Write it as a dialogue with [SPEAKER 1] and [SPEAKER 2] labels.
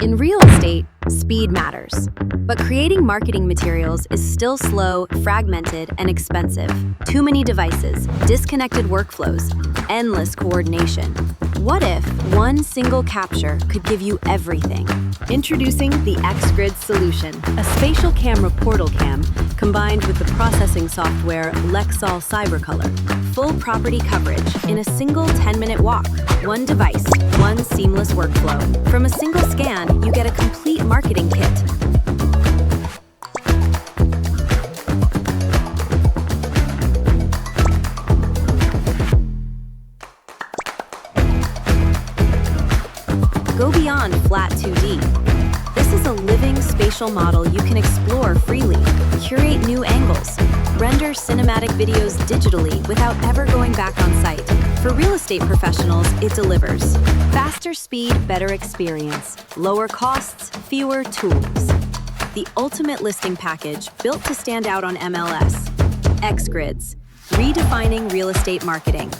[SPEAKER 1] In real estate, speed matters. But creating marketing materials is still slow, fragmented, and expensive. Too many devices, disconnected workflows, endless coordination. What if one single capture could give you everything? Introducing the XGRIDS solution, a spatial camera portal cam combined with the processing software Lexol Cybercolor. Full property coverage in a single 10-minute walk. One device, one seamless workflow. From a single scan, you get a complete marketing kit. Go beyond flat 2D. This is a living spatial model you can explore freely, curate new angles, render cinematic videos digitally without ever going back on site. For real estate professionals, it delivers faster speed, better experience, lower costs, fewer tools. The ultimate listing package built to stand out on MLS. XGRIDS, redefining real estate marketing.